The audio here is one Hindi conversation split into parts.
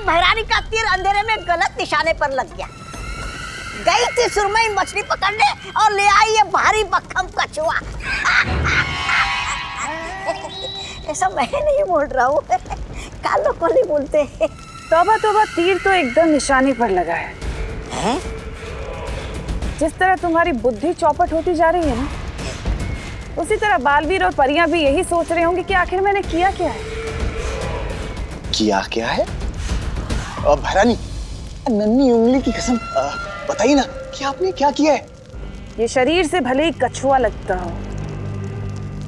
भैरानी का तीर अंधेरे में गलत निशाने पर लग गया। गई थी सुरमई मछली पकड़ने और ले आई ये भारी भक्कम कछुआ। ऐसा मैं नहीं बोल रहा हूँ, कालो को नहीं बोलते। तौबा तौबा, तीर तो एकदम निशाने पर लगा है। जिस तरह तुम्हारी बुद्धि चौपट होती जा रही है ना, उसी तरह बालवीर और परियां भी यही सोच रहे होंगे कि आखिर मैंने किया क्या है। किया क्या है? भैरानी, नन्ही उंगली की कसम बताइए ना कि आपने क्या किया है? ये शरीर से भले ही कछुआ लगता हो,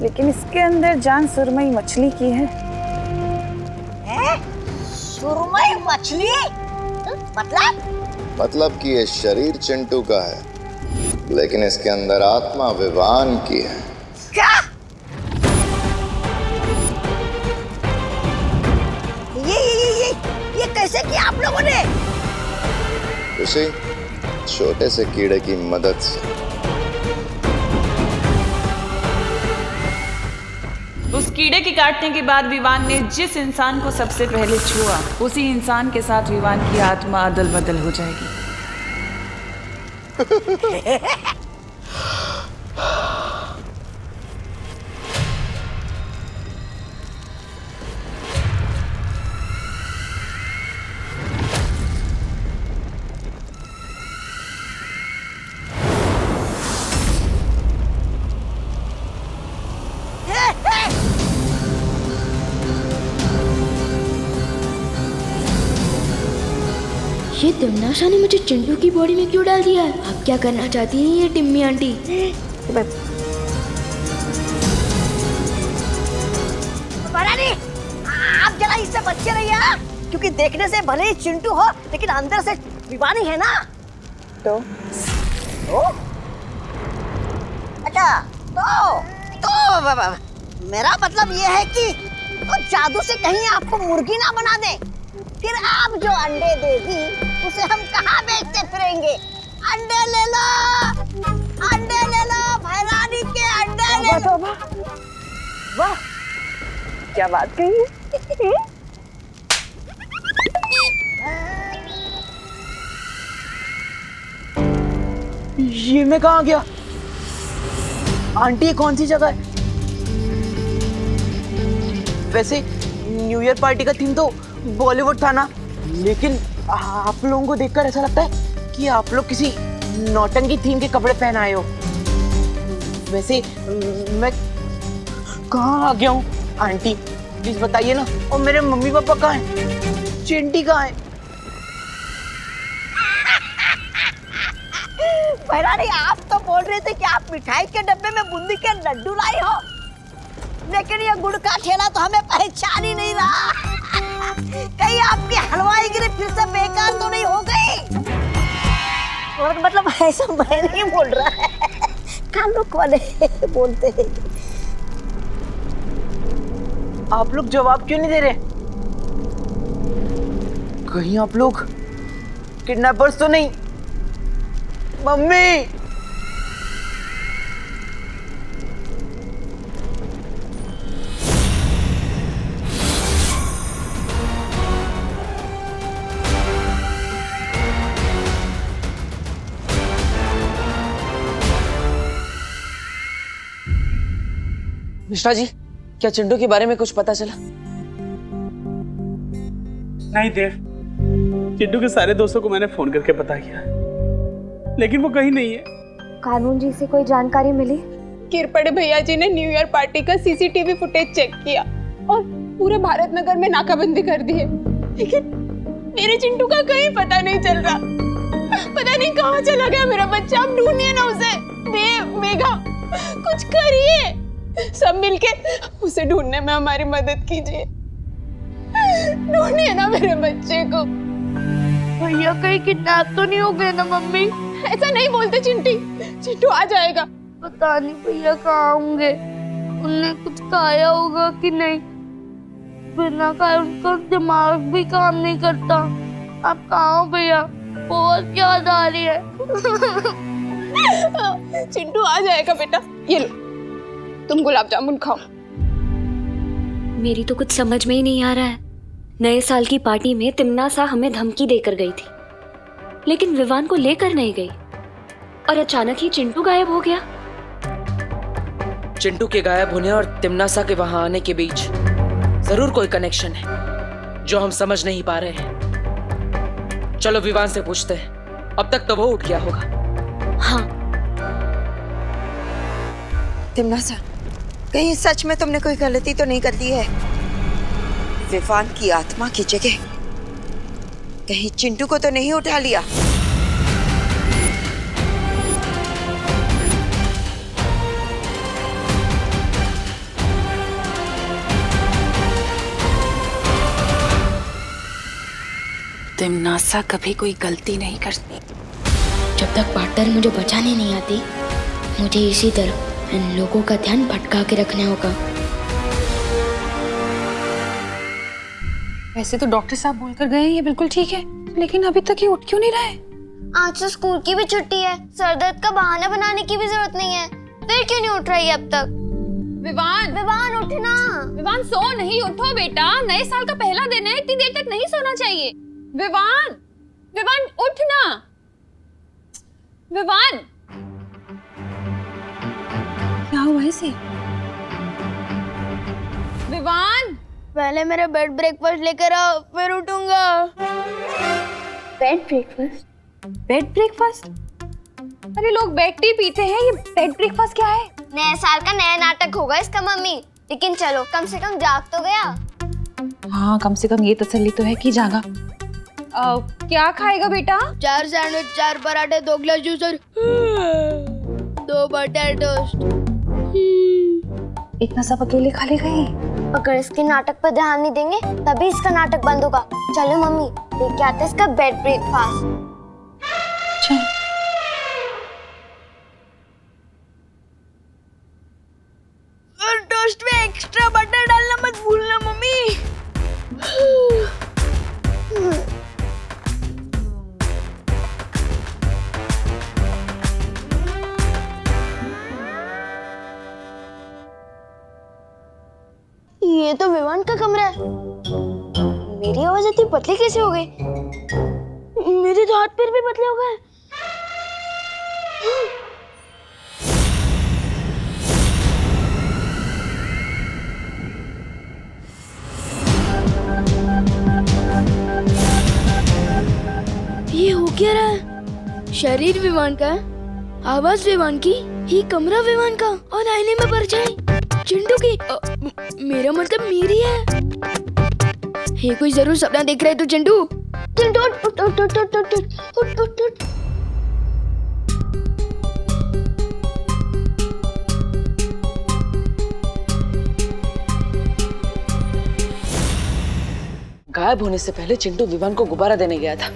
लेकिन इसके अंदर जान सुरमई मछली की है। सुरमई मछली? मतलब कि ये शरीर चिंटू का है, लेकिन इसके अंदर आत्मा विवान की है। क्या? ये कैसे किया आप लोगों ने? उसी छोटे से कीड़े की मदद से। उस कीड़े के काटने के बाद विवान ने जिस इंसान को सबसे पहले छुआ, उसी इंसान के साथ विवान की आत्मा अदल बदल हो जाएगी। ये तिमनाशा ने मुझे चिंटू की बॉडी में क्यों डाल दिया है? अब क्या करना चाहती है ये टिम्मी आंटी? भैरानी, आप जरा इससे बचे रहिए, क्योंकि देखने से भले ही चिंटू हो, लेकिन अंदर से विवानी है ना। तो अच्छा, तो मेरा मतलब ये है कि तो जादू से कहीं आपको मुर्गी ना बना दे, फिर आप जो अंडे देगी उसे हम कहाँ बेचते फिरेंगे? अंडे ले लो, भैरानी के अंडे ले लो। वाह, क्या बात कही है। ये मैं कहाँ गया? आंटी ये कौन सी जगह है? वैसे न्यू ईयर पार्टी का थीम तो बॉलीवुड था ना, लेकिन आप लोगों को देखकर ऐसा लगता है कि आप लोग किसी नौटंकी थीम के कपड़े पहन आए हो। वैसे मैं कहाँ आ गया हूँ? आंटी प्लीज बताइए ना। और मेरे मम्मी पापा कहाँ हैं? चिंटी कहाँ है? भैरानी, आप तो बोल रहे थे कि आप मिठाई के डब्बे में बूंदी के लड्डू लाई हो, लेकिन ये गुड़ का ठेला तो हमें पहचान ही नहीं रहा। कहीं आपकी हलवाईगिरी फिर से बेकार तो नहीं हो गई? और मतलब ऐसा मैं नहीं बोल रहा है, कानूक वाले बोलते हैं। आप लोग जवाब क्यों नहीं दे रहे? कहीं आप लोग किडनैपर्स तो नहीं? मम्मी, मिश्रा जी, क्या चिंटू के बारे में कुछ पता चला? नहीं देव, चिंटू के सारे दोस्तों को मैंने फोन करके पता किया, लेकिन वो कहीं नहीं है। कानून जी से कोई जानकारी मिली? किरपड़े भैया जी ने न्यू ईयर पार्टी का सीसीटीवी फुटेज चेक किया और पूरे भारत नगर में नाकाबंदी कर दी है, लेकिन मेरे चिंटू का कहीं पता नहीं चल रहा। पता नहीं कहाँ चला गया मेरा बच्चा। आप ढूंढिए ना उसे। देव, मेघा, कुछ करिए, सब मिलके उसे ढूंढने में हमारी मदद कीजिए। ढूंढिए ना मेरे बच्चे को। भैया कहीं किडनैप तो नहीं हो गए ना मम्मी? ऐसा नहीं बोलते चिंटी, चिंटू आ जाएगा। पता नहीं भैया कहाँ होंगे, उनने कुछ खाया होगा कि नहीं। बिना खाए उनका दिमाग भी काम नहीं करता। आप कहाँ हो भैया? बहुत याद आ रही है। चिंटू आ जाएगा बेटा। ये लो, तुम गुलाब जामुन खाओ। मेरी तो कुछ समझ में ही नहीं आ रहा है, नए साल की पार्टी में तिम्नासा हमें धमकी देकर गई थी, लेकिन विवान को लेकर नहीं गई और अचानक ही चिंटू गायब हो गया। चिंटू के गायब होने और तिम्नासा के वहां आने के बीच जरूर कोई कनेक्शन है जो हम समझ नहीं पा रहे हैं। चलो विवान से पूछते हैं, अब तक तो वो उठ गया होगा। हाँ। तिम्नासा, कहीं सच में तुमने कोई गलती तो नहीं कर दी है? विवान की आत्मा की जगह कहीं चिंटू को तो नहीं उठा लिया? तिम्नासा कभी कोई गलती नहीं करती। जब तक पार्टनर मुझे बचाने नहीं आती, मुझे इसी तरह इन लोगों का ध्यान भटका के रखना होगा। वैसे तो डॉक्टर साहब बोलकर गए हैं ये बिल्कुल ठीक है, लेकिन अभी तक ये उठ क्यों नहीं रहा है? आज तो स्कूल की भी छुट्टी है, सर दर्द का बहाना बनाने की भी जरूरत नहीं है। फिर क्यों नहीं उठ रही है अब तक? विवान, विवान उठना। विवान सो नहीं, उठो बेटा, नए साल का पहला दिन है, इतनी देर तक नहीं सोना चाहिए। विवान, विवान उठना। विवान, क्या हुआ इसे? विवान, पहले मेरा बेड ब्रेकफास्ट लेकर आओ, फिर उठूंगा। Bed breakfast? Bed breakfast? अरे लोग बेड टी पीते हैं, ये बेड ब्रेकफास्ट क्या है? नए साल का नया नाटक होगा इसका मम्मी। लेकिन चलो, कम से कम जाग तो गया। हाँ, कम से कम ये तसल्ली तो है कि जागा। क्या खाएगा बेटा? 4 सैंडविच, 4 पराठे, 2 ग्लास जूस और 2 बटर टोस्ट। इतना सब अकेले खा लेगा ये? अगर इसके नाटक पर ध्यान नहीं देंगे तभी इसका नाटक बंद होगा। चलो मम्मी, लेके आते हैं इसका बेड ब्रेकफास्ट। चल। और टोस्ट में एक्स्ट्रा बटर डालना मत भूलना मम्मी। ये तो विवान का कमरा है। मेरी आवाज इतनी पतली कैसे हो गई? मेरे तो हाथ पैर भी पतले हो गए। ये हो क्या रहा है? शरीर विवान का है, आवाज विवान की, ही कमरा विवान का, और आईने में परछाई चिंटू की। मेरा मतलब मेरी है। ये कोई जरूर सपना देख रहा है तू चिंटू। चिंटू उठ उठ उठ उठ उठ उठ उठ उठ उठ। गायब होने से पहले चिंटू विवान को गुब्बारा देने गया था।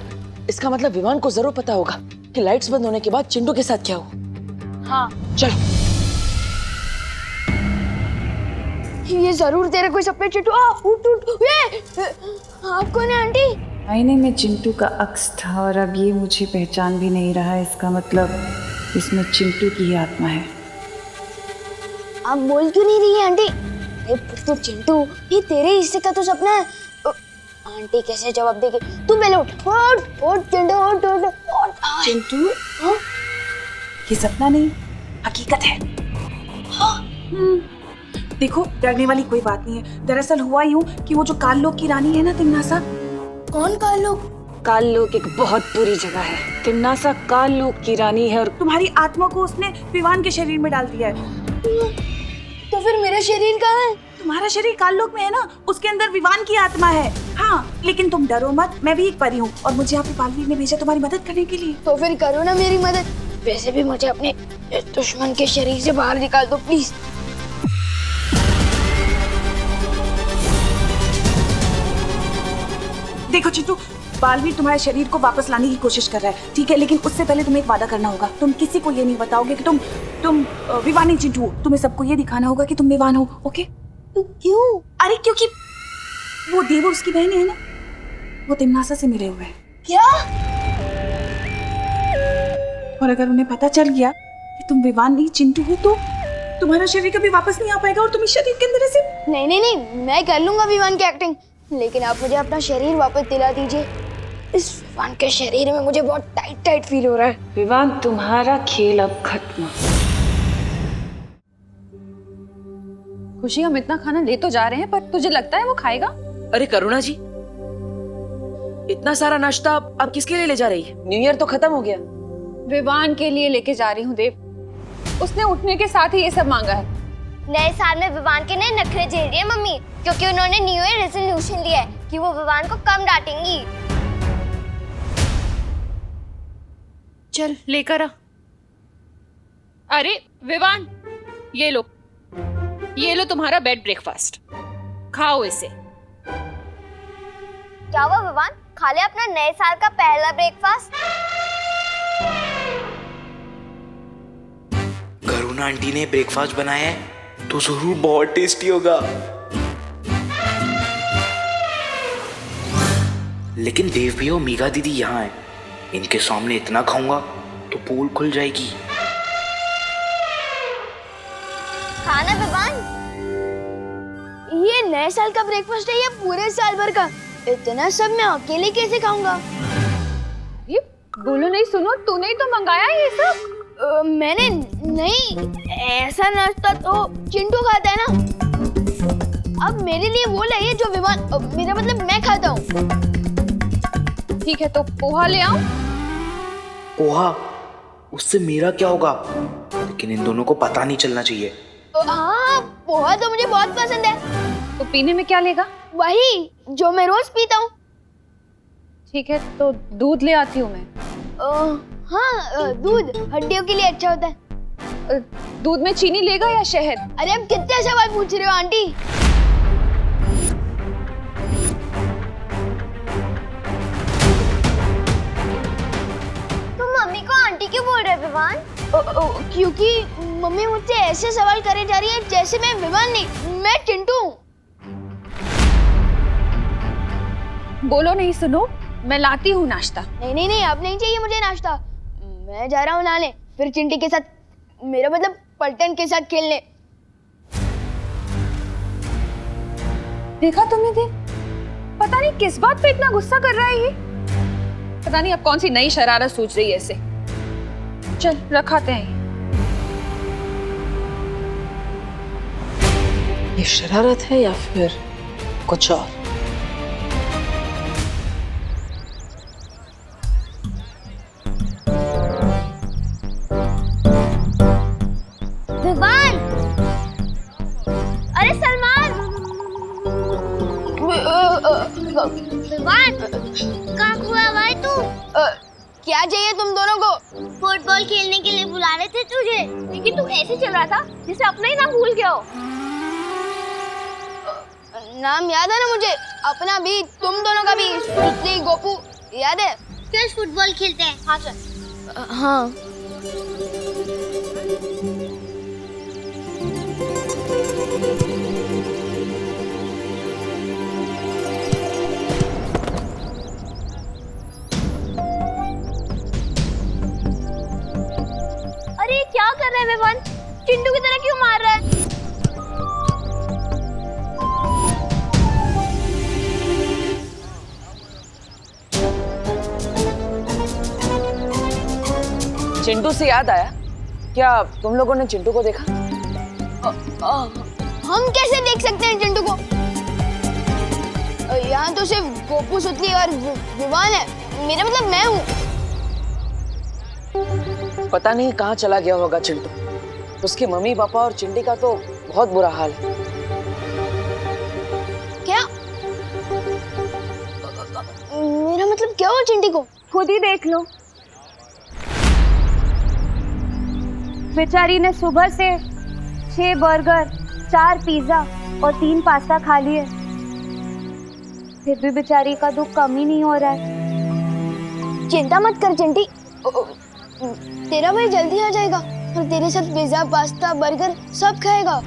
इसका मतलब विवान को जरूर पता होगा कि लाइट्स बंद होने के बाद चिंटू के साथ क्या हुआ। हाँ। चलो। ये जरूर तेरे कोई सपने चिंटू। उठ उठ। ये आप कौन है आंटी? आईने में चिंटू का अक्स था और अब ये मुझे पहचान भी नहीं रहा है। इसका मतलब इसमें चिंटू की ही आत्मा है। आप बोल क्यों नहीं रही है आंटी? अरे पुत्तू चिंटू, ये तेरे हिस्से का तो सपना है। आंटी कैसे जवाब देगी? तू पहले उठ उठ उठ चिंटू उठ उठ उठ। चिंटू, ये सपना नहीं, हकीकत है। देखो, डरने वाली कोई बात नहीं है। दरअसल हुआ यूं कि वो जो काललोक की रानी है ना तिम्नासा। कौन काललोक? काललोक एक बहुत बुरी जगह है। तिम्नासा काललोक की रानी है और तुम्हारी आत्मा को उसने विवान के शरीर में डाल दिया है। तो फिर मेरा शरीर कहाँ है? तुम्हारा शरीर काललोक में है ना, उसके अंदर विवान की आत्मा है। हाँ, लेकिन तुम डरो मत, मैं भी एक परी हूँ और मुझे यहाँ पे बालवीर ने भेजा तुम्हारी मदद करने के लिए। तो फिर करो ना मेरी मदद। वैसे भी मुझे अपने दुश्मन के शरीर से बाहर निकाल दो प्लीज। देखो चिंटू, बालवीर तुम्हारे शरीर को वापस लाने की कोशिश कर रहा है, ठीक है? लेकिन उससे पहले तुम्हें एक वादा करना होगा। तुम किसी को ये नहीं बताओगे कि तुम विवान नहीं चिंटू। तुम्हें सबको ये दिखाना होगा कि तुम विवान हो, ओके? क्यों? अरे क्योंकि वो देव उसकी बहन है ना, वो तिम्नासा से मिले हुए हैं। क्या? और अगर उन्हें पता चल गया कि तुम विवान नहीं चिंटू हो तो तुम्हारा शरीर कभी वापस नहीं आ पाएगा और तुम इस शरीर के अंदर ऐसे। नहीं नहीं नहीं, मैं कर लूंगा विवान की एक्टिंग। लेकिन आप मुझे अपना शरीर वापस दिला दीजिए। इस विवान के शरीर में मुझे बहुत टाइट टाइट फील हो रहा है। विवान, तुम्हारा खेल अब खत्म। खुशी, हम इतना खाना ले तो जा रहे हैं, पर तुझे लगता है वो खाएगा? अरे करुणा जी, इतना सारा नाश्ता आप किसके लिए ले जा रही है? न्यू ईयर तो खत्म हो गया। विवान के लिए लेके जा रही हूँ देव। उसने उठने के साथ ही ये सब मांगा है। नए साल में विवान के नए नखरे झेल रही है मम्मी, क्योंकि उन्होंने न्यू ईयर रेजोल्यूशन लिया है कि वो विवान को कम डांटेंगी। चल लेकर आ। अरे विवान, ये लो तुम्हारा बेड ब्रेकफास्ट, खाओ इसे। क्या हुआ विवान, खा ले अपना नए साल का पहला ब्रेकफास्ट। करुणा आंटी ने ब्रेकफास्ट बनाया है तो जरूर बहुत टेस्टी होगा। लेकिन देव भैया और मीगा दीदी यहाँ है, इनके सामने इतना खाऊंगा तो पोल खुल जाएगी। खाना विवान, ये नए साल का ब्रेकफास्ट है, ये पूरे साल भर का। इतना सब मैं अकेले कैसे खाऊंगा? ये बोलो नहीं, सुनो, तूने ही तो मंगाया ये सब। मैंने नहीं, ऐसा नाश्ता तो चिंटू खाता है ना। अब मेरे लिए वो लाइए जो विवान, मेरा मतलब मैं खाता हूँ। ठीक है, तो पोहा ले आओ। पोहा? उससे मेरा क्या होगा? लेकिन इन दोनों को पता नहीं चलना चाहिए। हाँ, पोहा तो मुझे बहुत पसंद है। तो पीने में क्या लेगा? वही जो मैं रोज पीता हूँ। ठीक है, तो दूध ले आती हूँ मैं। हाँ, दूध हड्डियों के लिए अच्छा होता है। दूध में चीनी लेगा या शहद? अरे अब कितने सवाल पूछ रहे हो आंटी। तुम मम्मी को आंटी क्यों बोल रहे विवान? क्योंकि मम्मी मुझसे ऐसे सवाल करे जा रही है जैसे मैं विवान नहीं, मैं चिंटू हूँ। बोलो नहीं, सुनो, मैं लाती हूँ नाश्ता। नहीं नहीं नहीं, अब नहीं चाहिए मुझे नाश्ता। मैं जा रहा हूँ लाने, फिर चिंटी के साथ, मेरा मतलब पलटन के साथ खेलने। देखा तुमने देव, पता नहीं किस बात पे इतना गुस्सा कर रहा है ये। पता नहीं अब कौन सी नई शरारत सोच रही है ऐसे। चल रखाते हैं। ये शरारत है या फिर कुछ और? विवान, अरे सलमान, विवान, कहाँ हुआ भाई तू? क्या चाहिए तुम दोनों को? फुटबॉल खेलने के लिए बुला रहे थे तुझे, लेकिन तू ऐसे चल रहा था जैसे अपना ही नाम भूल गया हो। नाम याद है ना मुझे, अपना भी, तुम दोनों का भी, सुश्री, गोपू, याद है? चल फुटबॉल खेलते हैं। हाँ चल। हाँ। अरे क्या कर रहे हैं विवान? चिंटू की तरह क्यों मार रहा है? चिंटू से याद आया, क्या तुम लोगों ने चिंटू को देखा? हम कैसे देख सकते हैं चिंटू को? यहाँ तो सिर्फ गोपू, सुतली और विवान है, मेरा मतलब मैं हूँ। पता नहीं कहाँ चला गया होगा चिंटू। उसकी मम्मी पापा और चिंटी का तो बहुत बुरा हाल है। क्या? मेरा मतलब क्या हुआ चिंटी को? खुद ही देख लो। बेचारी ने सुबह से 6 बर्गर, 4 पिज्जा और 3 पास्ता खा लिए, फिर भी बेचारी का दुख कम ही नहीं हो रहा है। चिंता मत कर चिंटी, तेरा भाई जल्दी आ जाएगा और तेरे साथ पिज्जा, पास्ता, बर्गर सब खाएगा।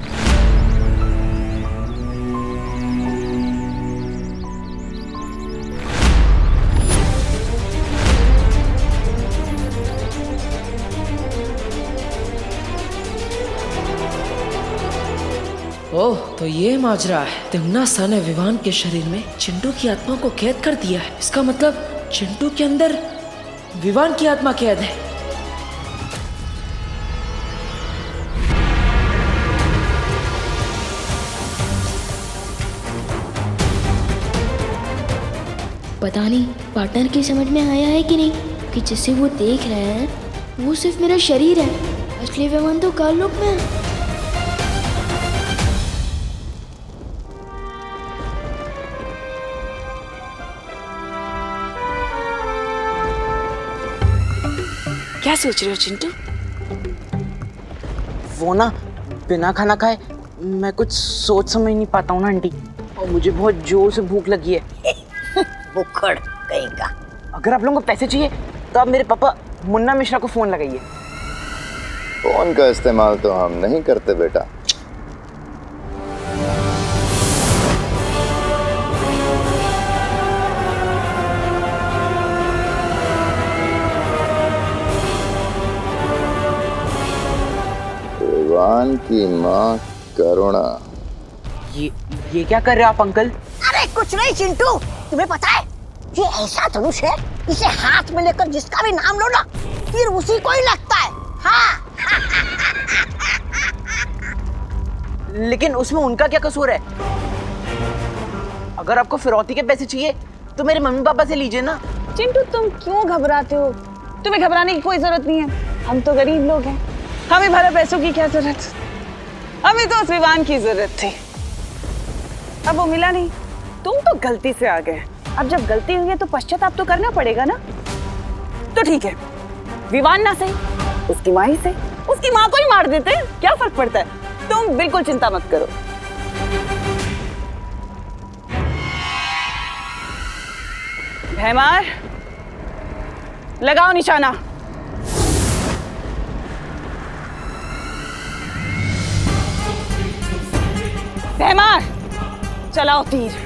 ओह, तो ये माजरा है। तिम्नासा ने विवान के शरीर में चिंटू की आत्मा को कैद कर दिया है। इसका मतलब चिंटू के अंदर विवान की आत्मा कैद है। पता नहीं पार्टनर की समझ में आया है कि नहीं कि जिसे वो देख रहे हैं वो सिर्फ मेरा शरीर है, असली विमान तो काललोक में है। क्या सोच रहे हो चिंटू? वो ना बिना खाना खाए मैं कुछ सोच समझ नहीं पाता हूँ ना आंटी, और मुझे बहुत जोर से भूख लगी है। बुखड़ कहीं का। अगर आप लोगों को पैसे चाहिए तो आप मेरे पापा मुन्ना मिश्रा को फोन लगाइए। फोन का इस्तेमाल तो हम नहीं करते बेटा। विवान की माँ करुणा। ये क्या कर रहे हो आप अंकल? अरे कुछ नहीं चिंटू, तुम्हें पता है ये ऐसा धनुष है, इसे हाथ में लेकर जिसका भी नाम लो ना फिर उसी को ही लगता है। हाँ। लेकिन उसमें उनका क्या कसूर है? अगर आपको फिरौती के पैसे चाहिए तो मेरे मम्मी पापा से लीजिए ना। चिंटू तुम क्यों घबराते हो? तुम्हें घबराने की कोई जरूरत नहीं है। हम तो गरीब लोग हैं, हमें भरा पैसों की क्या जरूरत? हमें तो उस विवान की जरूरत थी, अब वो मिला नहीं। तुम तो गलती से आ गए, अब जब गलती हुई है तो पश्चाताप तो करना पड़ेगा ना। तो ठीक है, विवान ना सही, उसकी माँ ही सही, उसकी माँ को ही मार देते हैं, क्या फर्क पड़ता है? तुम बिल्कुल चिंता मत करो। भैमार लगाओ निशाना। भैमार चलाओ तीर।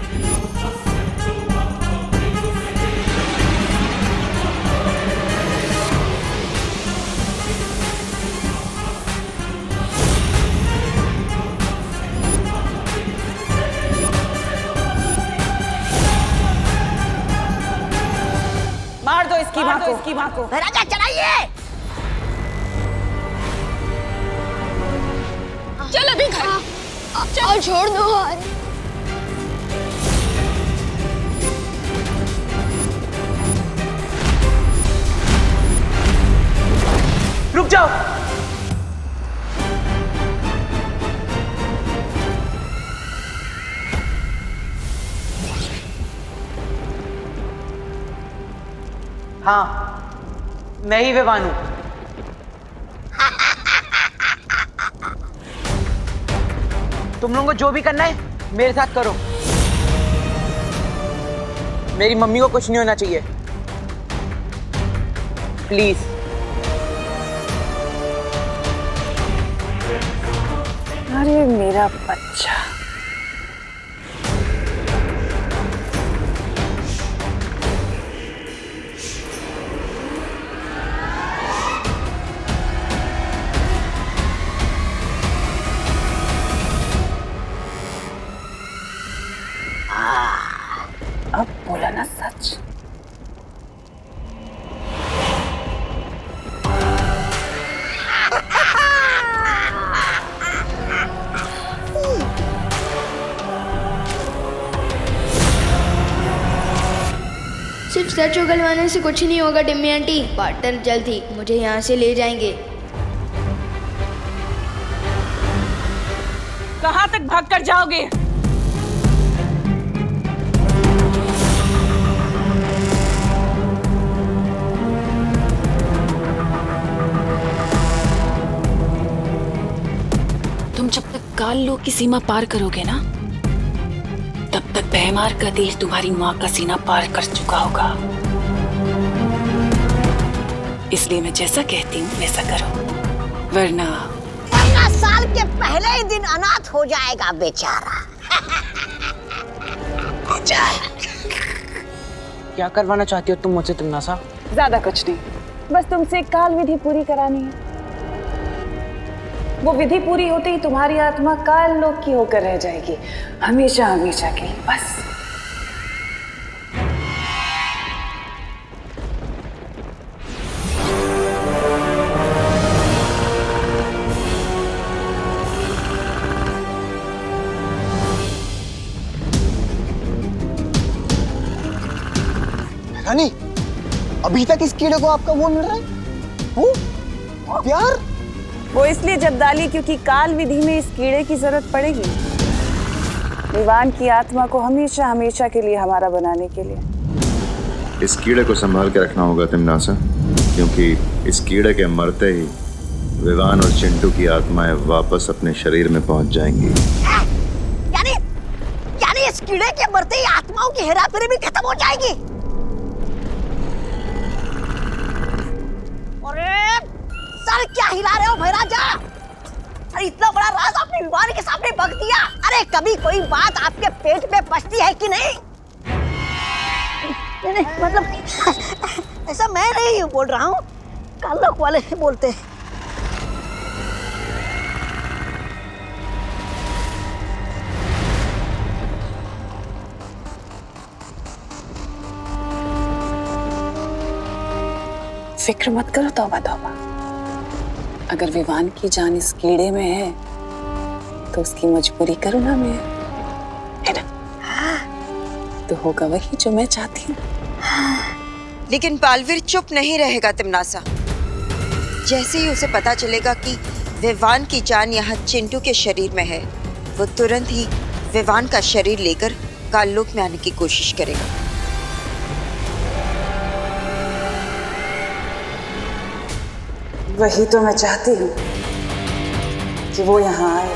मार दो इसकी माँ को। राजा चलाइए। चल अभी घर चल, छोड़ दो। रुक जाओ। हाँ, मैं ही विवान हूं। तुम लोगों को जो भी करना है मेरे साथ करो। मेरी मम्मी को कुछ नहीं होना चाहिए, प्लीज। अरे मेरा बच्चा, अब बोला ना सच। सिर्फ सच उगलवाने से कुछ नहीं होगा टिम्मी आंटी। पार्टनर जल्द ही मुझे यहाँ से ले जाएंगे। कहाँ तक भाग कर जाओगे? तुम जब तक काललोक की सीमा पार करोगे ना, तब तक भैमार का देश तुम्हारी माँ का सीना पार कर चुका होगा। इसलिए मैं जैसा कहती हूँ वैसा करो, वरना 15 साल के पहले ही दिन अनाथ हो जाएगा बेचारा। क्या करवाना चाहती हो तुम मुझसे तिम्नासा? ज्यादा कुछ नहीं, बस तुमसे काल विधि पूरी करानी है। वो विधि पूरी होते ही तुम्हारी आत्मा काल लोक की होकर रह जाएगी, हमेशा हमेशा के लिए, बस। रानी, अभी तक इस कीड़े को आपका वो मिल रहा है? वो प्यार? वो इसलिए जब्दाली क्योंकि काल विधि में इस कीड़े की जरूरत पड़ेगी, विवान की आत्मा को हमेशा हमेशा के लिए हमारा बनाने के लिए। इस कीड़े को संभाल के रखना होगा तिमनासा, क्योंकि इस कीड़े के मरते ही विवान और चिंटू की आत्माएं वापस अपने शरीर में पहुंच जाएंगी। यानी इस कीड़े के मरते ही आत्माओं की हेराफेरी भी खत्म हो जाएगी। अरे सर, क्या हिला रहे हो भैराजा? अरे इतना बड़ा राज आपने विवान के सामने बक दिया। अरे कभी कोई बात आपके पेट में पचती है कि नहीं? नहीं, मतलब ऐसा मैं नहीं बोल रहा हूँ, कालोक वाले बोलते हैं। फिक्र मत करो, तौबा तौबा। अगर विवान की जान इस कीड़े में है तो उसकी मजबूरी करो ना मैं, है ना? तो होगा वही जो मैं चाहती हूँ। लेकिन बालवीर चुप नहीं रहेगा तिमनासा। जैसे ही उसे पता चलेगा कि विवान की जान यहाँ चिंटू के शरीर में है, वो तुरंत ही विवान का शरीर लेकर काललोक में आने की कोशिश करेगा। वही तो मैं चाहती हूँ कि वो यहाँ आए